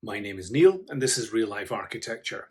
My name is Neil, and this is Real Life Architecture.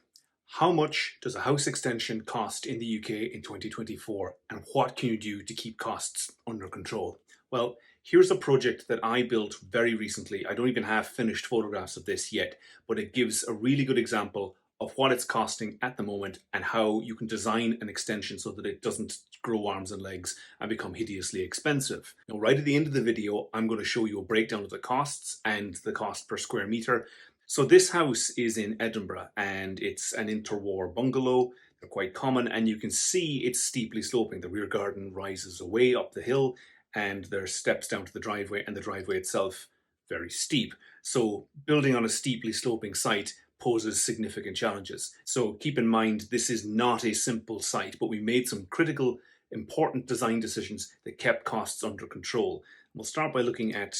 How much does a house extension cost in the UK in 2024, and what can you do to keep costs under control? Well, here's a project that I built very recently. I don't even have finished photographs of this yet, but it gives a really good example of what it's costing at the moment and how you can design an extension so that it doesn't grow arms and legs and become hideously expensive. Now, right at the end of the video, I'm going to show you a breakdown of the costs and the cost per square meter. So this house is in Edinburgh and it's an interwar bungalow. They're quite common, and you can see it's steeply sloping. The rear garden rises away up the hill and there's steps down to the driveway, and the driveway itself very steep. So building on a steeply sloping site poses significant challenges. So keep in mind, this is not a simple site, but we made some critical, important design decisions that kept costs under control. We'll start by looking at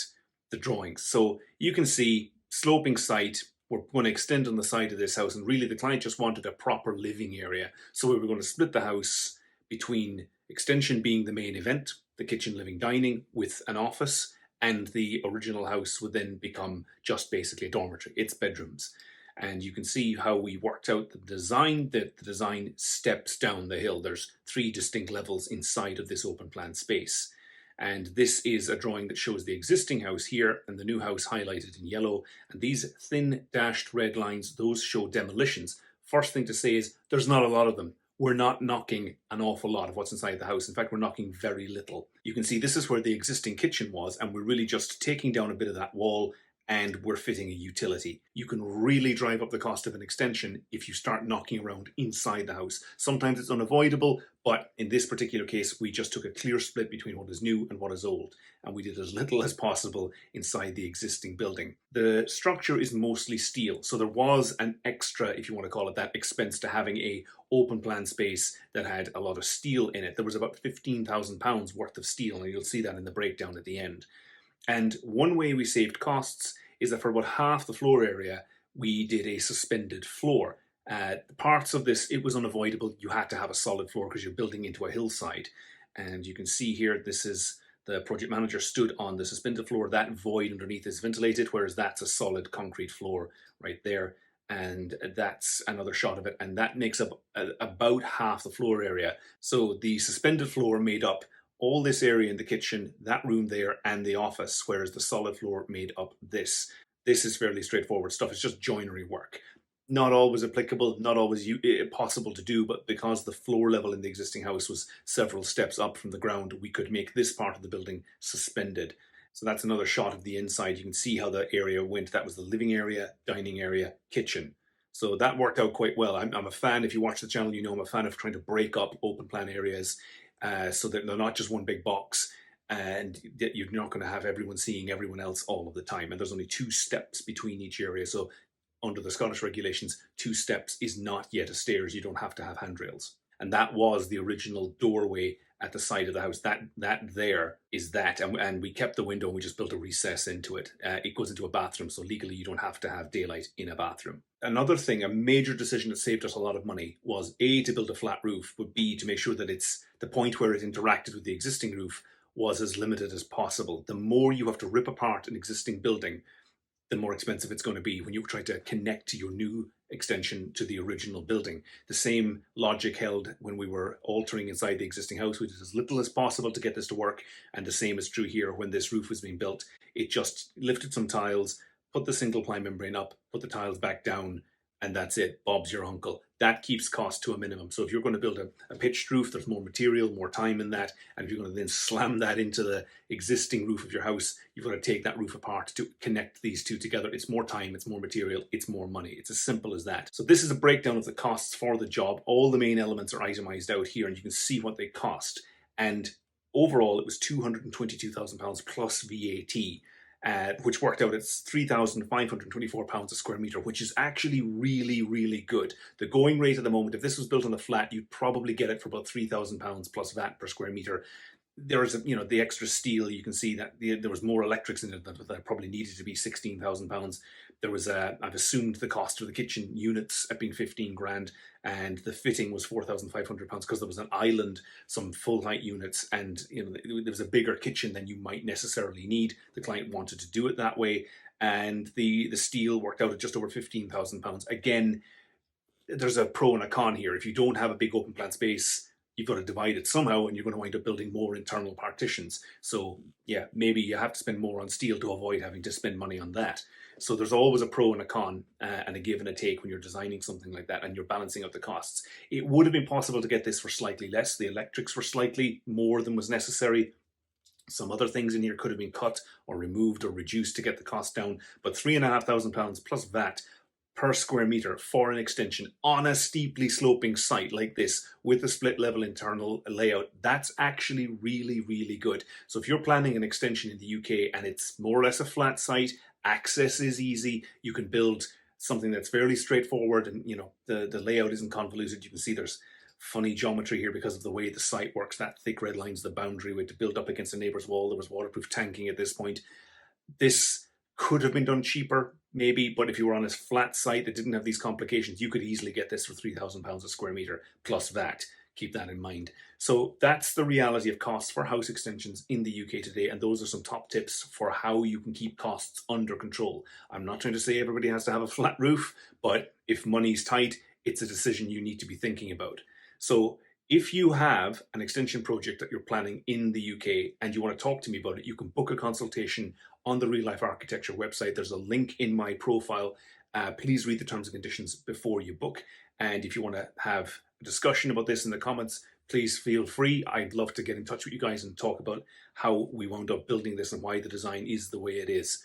the drawings. So you can see sloping site. We're going to extend on the side of this house, and really the client just wanted a proper living area. So we were going to split the house between extension being the main event, the kitchen, living, dining with an office, and the original house would then become just basically a dormitory. It's bedrooms. And you can see how we worked out the design, that the design steps down the hill. There's 3 distinct levels inside of this open plan space. And this is a drawing that shows the existing house here and the new house highlighted in yellow. And these thin dashed red lines, those show demolitions. First thing to say is there's not a lot of them. We're not knocking an awful lot of what's inside the house. In fact, we're knocking very little. You can see this is where the existing kitchen was, and we're really just taking down a bit of that wall, and we're fitting a utility. You can really drive up the cost of an extension if you start knocking around inside the house. Sometimes it's unavoidable, but in this particular case, we just took a clear split between what is new and what is old, and we did as little as possible inside the existing building. The structure is mostly steel, so there was an extra, if you want to call it that, expense to having a open plan space that had a lot of steel in it. There was about £15,000 worth of steel, and you'll see that in the breakdown at the end. And one way we saved costs is that for about half the floor area, we did a suspended floor. Parts of this, it was unavoidable. You had to have a solid floor because you're building into a hillside. And you can see here, this is the project manager stood on the suspended floor. That void underneath is ventilated, whereas that's a solid concrete floor right there. And that's another shot of it. And that makes up about half the floor area. So the suspended floor made up all this area in the kitchen, that room there, and the office, whereas the solid floor made up this. This is fairly straightforward stuff. It's just joinery work. Not always applicable, not always possible to do, but because the floor level in the existing house was several steps up from the ground, we could make this part of the building suspended. So that's another shot of the inside. You can see how the area went. That was the living area, dining area, kitchen. So that worked out quite well. I'm a fan, if you watch the channel, you know I'm a fan of trying to break up open plan areas so that they're not just one big box, and you're not going to have everyone seeing everyone else all of the time. And there's only 2 steps between each area. So under the Scottish regulations, 2 steps is not yet a stairs. You don't have to have handrails. And that was the original doorway at the side of the house. That there is that. And we kept the window and we just built a recess into it. It goes into a bathroom, so legally you don't have to have daylight in a bathroom. Another thing, a major decision that saved us a lot of money was A, to build a flat roof, but B, to make sure that it's the point where it interacted with the existing roof was as limited as possible. The more you have to rip apart an existing building, the more expensive it's going to be when you try to connect your new extension to the original building. The same logic held when we were altering inside the existing house. We did as little as possible to get this to work, and the same is true here. When this roof was being built, it just lifted some tiles, put the single ply membrane up, put the tiles back down, and that's it. Bob's your uncle. That keeps cost to a minimum. So if you're going to build a pitched roof, there's more material, more time in that. And if you're going to then slam that into the existing roof of your house, you've got to take that roof apart to connect these two together. It's more time, it's more material, it's more money. It's as simple as that. So this is a breakdown of the costs for the job. All the main elements are itemized out here, and you can see what they cost. And overall, it was £222,000 plus VAT. Which worked out at £3,524 a square metre, which is actually really, really good. The going rate at the moment, if this was built on a flat, you'd probably get it for about £3,000 plus VAT per square metre. There's, the extra steel. You can see that there was more electrics in it that probably needed to be £16,000. I've assumed the cost of the kitchen units at being 15 grand, and the fitting was £4,500 because there was an island, some full height units, and there was a bigger kitchen than you might necessarily need. The client wanted to do it that way, and the steel worked out at just over £15,000. Again, there's a pro and a con here. If you don't have a big open plan space, you've got to divide it somehow, and you're going to wind up building more internal partitions. So yeah, maybe you have to spend more on steel to avoid having to spend money on that. So there's always a pro and a con, and a give and a take when you're designing something like that and you're balancing out the costs. It would have been possible to get this for slightly less. The electrics were slightly more than was necessary. Some other things in here could have been cut or removed or reduced to get the cost down, but £3,500 plus VAT per square meter for an extension on a steeply sloping site like this with a split level internal layout, that's actually really, really good. So if you're planning an extension in the UK and it's more or less a flat site, access is easy, you can build something that's fairly straightforward, and the layout isn't convoluted. You can see there's funny geometry here because of the way the site works. That thick red line's the boundary. We had to build up against a neighbour's wall. There was waterproof tanking at this point. This could have been done cheaper, maybe, but if you were on a flat site that didn't have these complications, you could easily get this for £3,000 a square metre plus VAT. Keep that in mind. So that's the reality of costs for house extensions in the UK today, and those are some top tips for how you can keep costs under control. I'm not trying to say everybody has to have a flat roof, but if money's tight, it's a decision you need to be thinking about. So if you have an extension project that you're planning in the UK and you want to talk to me about it, you can book a consultation on the Real Life Architecture website. There's a link in my profile. Please read the terms and conditions before you book. And if you want to have a discussion about this in the comments, please feel free. I'd love to get in touch with you guys and talk about how we wound up building this and why the design is the way it is.